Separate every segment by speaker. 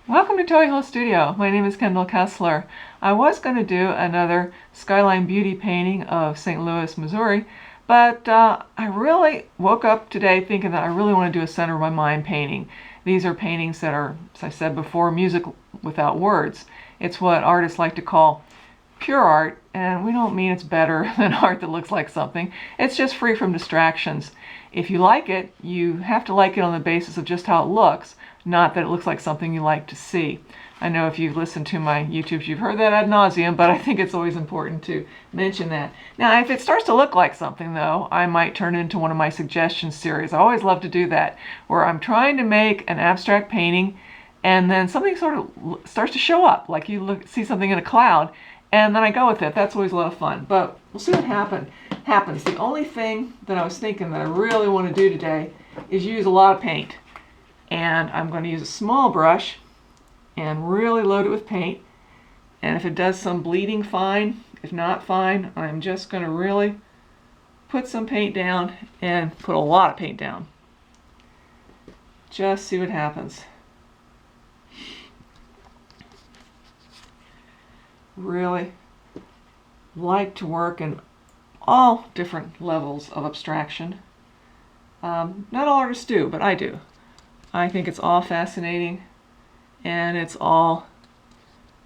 Speaker 1: Welcome to Toy Hole Studio. My name is Kendall Kessler. I was going to do another skyline beauty painting of St. Louis, Missouri, but I really woke up today thinking that I really want to do a center of my mind painting. These are paintings that are, as I said before, music without words. It's what artists like to call pure art, and we don't mean it's better than art that looks like something. It's just free from distractions. If you like it, you have to like it on the basis of just how it looks, not that it looks like something you like to see. I know if you've listened to my YouTubes, you've heard that ad nauseum, but I think it's always important to mention that. Now, if it starts to look like something, though, I might turn it into one of my suggestion series. I always love to do that, where I'm trying to make an abstract painting, and then something sort of starts to show up, like you see something in a cloud, and then I go with it. That's always a lot of fun. But we'll see what happens. The only thing that I was thinking that I really want to do today is use a lot of paint. And I'm going to use a small brush and really load it with paint. And if it does some bleeding, fine. If not, fine. I'm just going to really put some paint down and put a lot of paint down. Just see what happens. Really like to work in all different levels of abstraction. Not all artists do, but I do. I think it's all fascinating, and it's all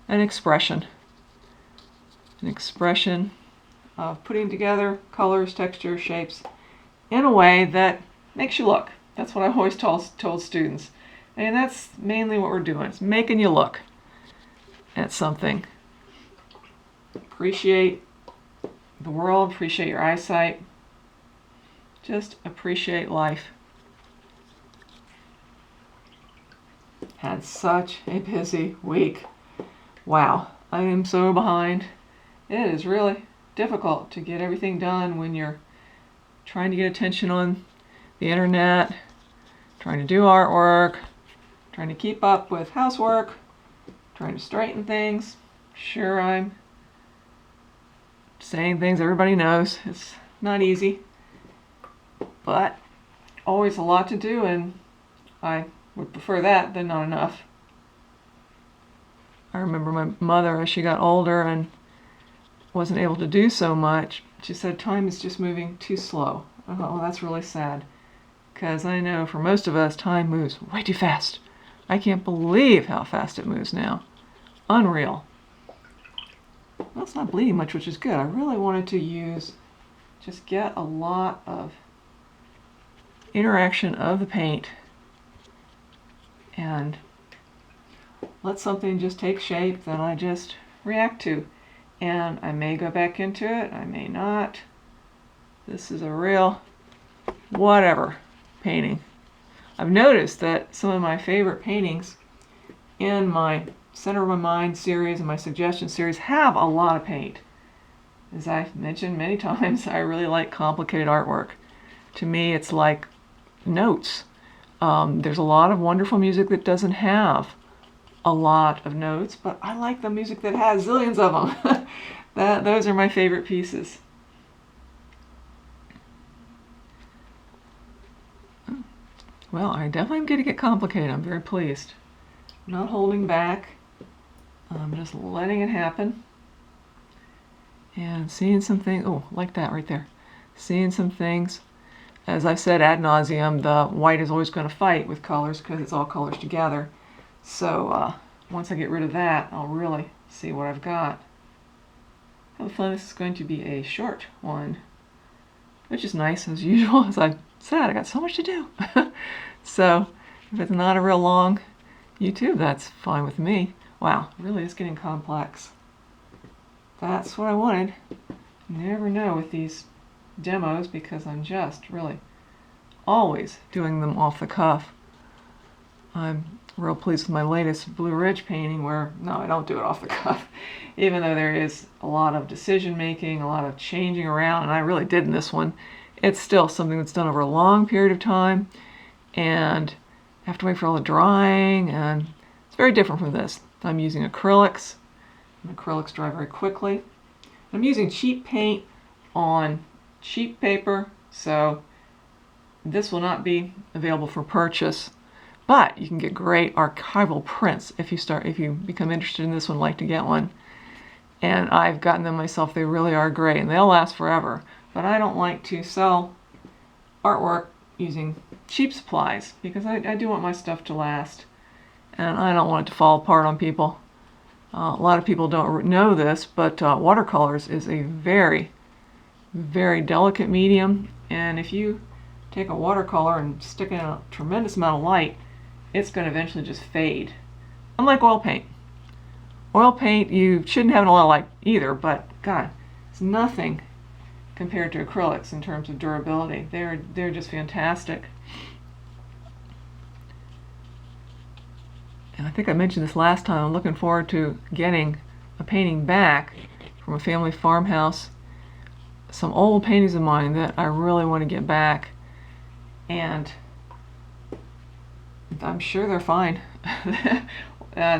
Speaker 1: an expression of putting together colors, textures, shapes in a way that makes you look. That's what I always told students. And that's mainly what we're doing. It's making you look at something. Appreciate the world, appreciate your eyesight, just appreciate life. Had such a busy week. Wow, I am so behind. It is really difficult to get everything done when you're trying to get attention on the internet, trying to do artwork, trying to keep up with housework, trying to straighten things. Sure, I'm saying things everybody knows. It's not easy, but always a lot to do, and I would prefer that than not enough. I remember my mother, as she got older and wasn't able to do so much, she said time is just moving too slow. I thought, well, that's really sad, because I know for most of us time moves way too fast. I can't believe how fast it moves now. Unreal. Well, it's not bleeding much, which is good. I really wanted to just get a lot of interaction of the paint and let something just take shape that I just react to. And I may go back into it, I may not. This is a real whatever painting. I've noticed that some of my favorite paintings in my Center of My Mind series and my suggestion series have a lot of paint. As I've mentioned many times, I really like complicated artwork. To me, it's like notes. There's a lot of wonderful music that doesn't have a lot of notes, but I like the music that has zillions of them. Those are my favorite pieces. Well, I definitely am getting it complicated. I'm very pleased. I'm not holding back. I'm just letting it happen and seeing some things. Oh, like that right there. Seeing some things. As I've said ad nauseum, the white is always going to fight with colors because it's all colors together. So once I get rid of that, I'll really see what I've got. Have fun. This is going to be a short one, which is nice as usual. As I said, I got so much to do. So if it's not a real long YouTube, that's fine with me. Wow, it really is getting complex. That's what I wanted. You never know with these demos, because I'm just really always doing them off the cuff. I'm real pleased with my latest Blue Ridge painting where, no, I don't do it off the cuff. Even though there is a lot of decision making, a lot of changing around, and I really did in this one, it's still something that's done over a long period of time, and I have to wait for all the drying, and it's very different from this. I'm using acrylics, and acrylics dry very quickly. I'm using cheap paint on cheap paper, so this will not be available for purchase. But you can get great archival prints if you become interested in this one, like to get one. And I've gotten them myself. They really are great, and they'll last forever. But I don't like to sell artwork using cheap supplies because I do want my stuff to last, and I don't want it to fall apart on people. A lot of people don't know this, but watercolors is a very, very delicate medium, and if you take a watercolor and stick in a tremendous amount of light, it's going to eventually just fade. Unlike oil paint. Oil paint, you shouldn't have a lot of light either, but God, it's nothing compared to acrylics in terms of durability. They're just fantastic. And I think I mentioned this last time. I'm looking forward to getting a painting back from a family farmhouse. Some old paintings of mine that I really want to get back, and I'm sure they're fine.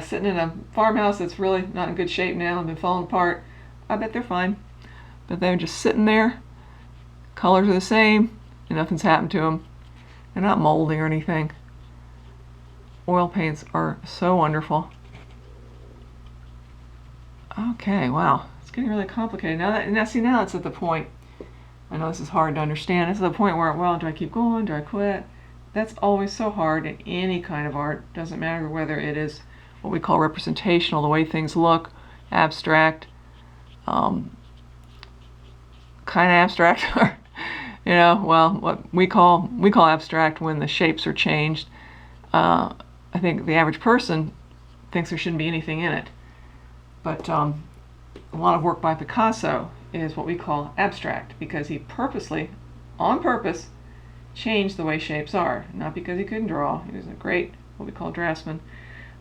Speaker 1: Sitting in a farmhouse that's really not in good shape now and been falling apart, I bet they're fine. But they're just sitting there, colors are the same, and nothing's happened to them. They're not moldy or anything. Oil paints are so wonderful. Okay, wow, it's getting really complicated. Now it's at the point, I know this is hard to understand, it's at the point where, well, do I keep going, do I quit? That's always so hard in any kind of art. Doesn't matter whether it is what we call representational, the way things look, abstract, kind of abstract, you know, well, what we call abstract when the shapes are changed. I think the average person thinks there shouldn't be anything in it. But a lot of work by Picasso is what we call abstract, because he purposely, on purpose, changed the way shapes are. Not because he couldn't draw, he was a great, what we call draftsman,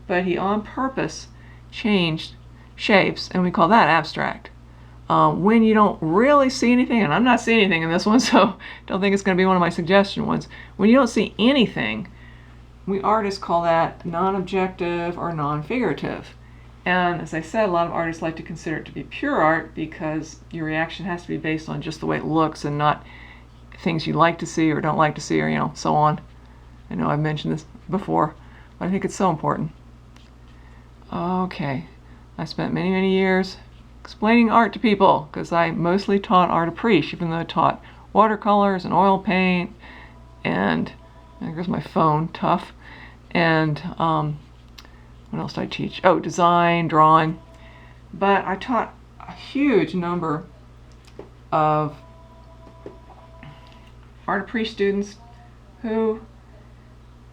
Speaker 1: but he on purpose changed shapes, and we call that abstract. When you don't really see anything, and I'm not seeing anything in this one, so don't think it's going to be one of my suggestion ones. When you don't see anything, we artists call that non-objective or non-figurative. And as I said, a lot of artists like to consider it to be pure art because your reaction has to be based on just the way it looks and not things you like to see or don't like to see, or, you know, so on. I know I've mentioned this before, but I think it's so important. Okay, I spent many, many years explaining art to people because I mostly taught art appreciation, even though I taught watercolors and oil paint, and there's my phone, tough, and what else did I teach? Oh, design, drawing. But I taught a huge number of art appreciation students who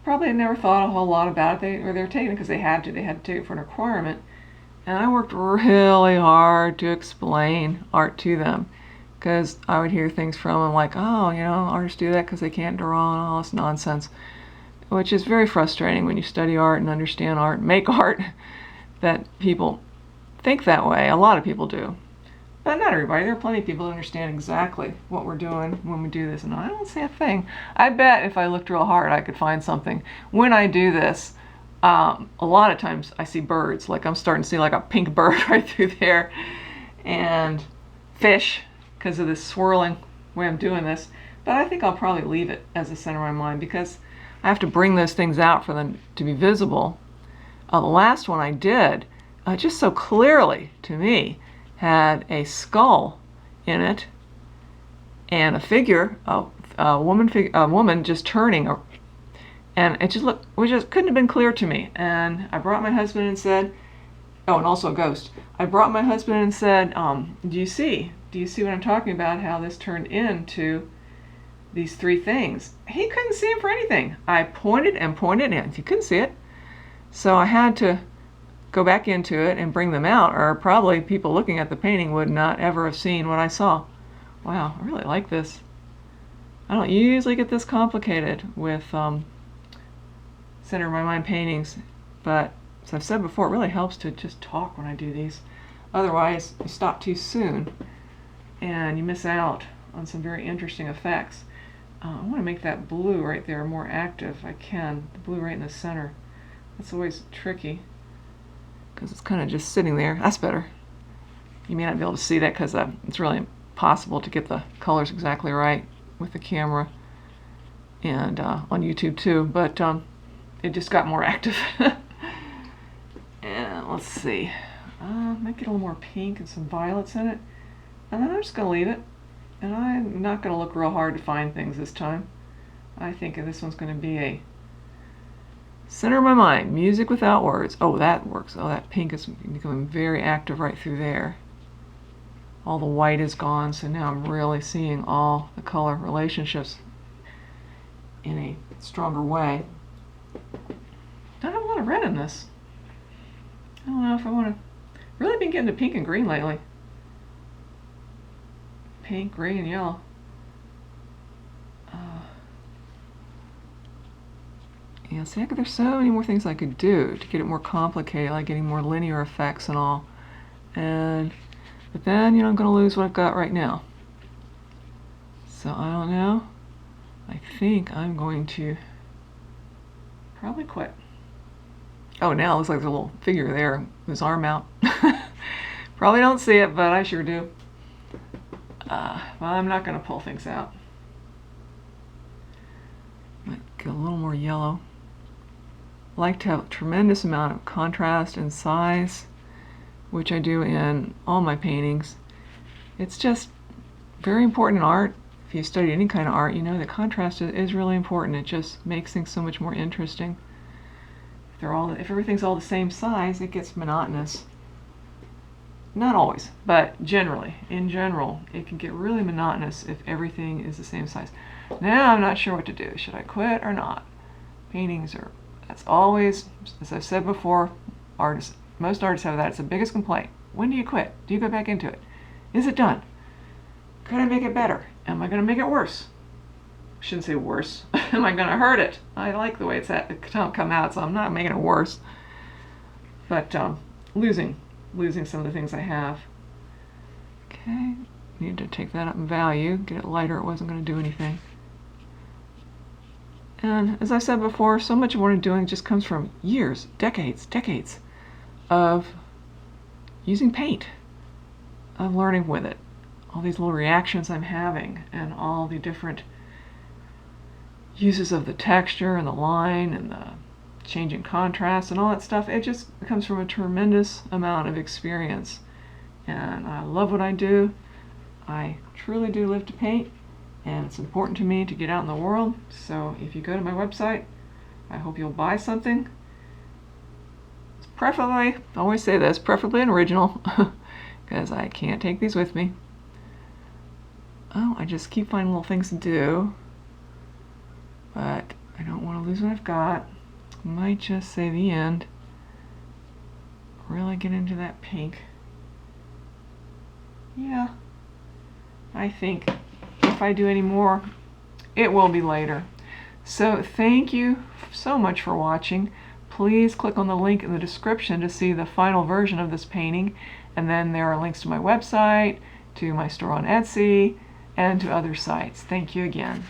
Speaker 1: probably had never thought a whole lot about it, or they were taking it because they had to take it for an requirement. And I worked really hard to explain art to them, because I would hear things from them like, oh, you know, artists do that because they can't draw and all this nonsense, which is very frustrating when you study art and understand art and make art, that people think that way. A lot of people do. But not everybody. There are plenty of people who understand exactly what we're doing when we do this, and I don't see a thing. I bet if I looked real hard I could find something. When I do this, a lot of times I see birds. Like I'm starting to see like a pink bird right through there, and fish, because of this swirling way I'm doing this. But I think I'll probably leave it as the center of my mind because I have to bring those things out for them to be visible. The last one I did, just so clearly to me, had a skull in it and a figure, a woman just turning, and it just couldn't have been clear to me. And I brought my husband and said, oh, and also a ghost. I brought my husband and said, do you see what I'm talking about, how this turned into these three things? He couldn't see it for anything. I pointed and pointed and he couldn't see it. So I had to go back into it and bring them out, or probably people looking at the painting would not ever have seen what I saw. Wow, I really like this. I don't usually get this complicated with center of my mind paintings, but as I've said before, it really helps to just talk when I do these. Otherwise, you stop too soon and you miss out on some very interesting effects. I want to make that blue right there more active if I can. The blue right in the center. That's always tricky because it's kind of just sitting there. That's better. You may not be able to see that because it's really impossible to get the colors exactly right with the camera, and on YouTube too. But it just got more active. And let's see, might get a little more pink and some violets in it, and then I'm just gonna leave it, and I'm not gonna look real hard to find things this time. I think this one's gonna be a center of my mind, music without words. Oh, that works. Oh, that pink is becoming very active right through there. All the white is gone, so now I'm really seeing all the color relationships in a stronger way. Don't have a lot of red in this. I don't know if I want to. Really been getting to pink and green lately. Pink, gray, and yellow. Yeah, see, there's so many more things I could do to get it more complicated, like getting more linear effects and all. But then, I'm going to lose what I've got right now. So I don't know. I think I'm going to probably quit. Oh, now it looks like there's a little figure there, his arm out. Probably don't see it, but I sure do. Well, I'm not going to pull things out. Might get a little more yellow. I like to have a tremendous amount of contrast and size, which I do in all my paintings. It's just very important in art. If you study any kind of art, you know that contrast is really important. It just makes things so much more interesting. If everything's all the same size, it gets monotonous. Not always, but generally, in general, it can get really monotonous if everything is the same size. Now I'm not sure what to do. Should I quit or not? That's always, as I've said before, most artists have that. It's the biggest complaint. When do you quit? Do you go back into it? Is it done? Could I make it better? Am I going to make it worse? I shouldn't say worse. Am I going to hurt it? I like the way it's come out, so I'm not making it worse. But losing some of the things I have. Okay, need to take that up in value, get it lighter. It wasn't going to do anything. And as I said before, so much of what I'm doing just comes from years, decades of using paint, of learning with it. All these little reactions I'm having, and all the different uses of the texture and the line and the changing contrast and all that stuff. It just comes from a tremendous amount of experience. And I love what I do. I truly do live to paint, and it's important to me to get out in the world. So if you go to my website, I hope you'll buy something. Preferably, I always say this, preferably an original, because I can't take these with me. Oh, I just keep finding little things to do, but I don't want to lose what I've got. Might just say the end. Really get into that pink. Yeah, I think if I do any more, it will be later. So thank you so much for watching. Please click on the link in the description to see the final version of this painting, and then there are links to my website, to my store on Etsy, and to other sites. Thank you again.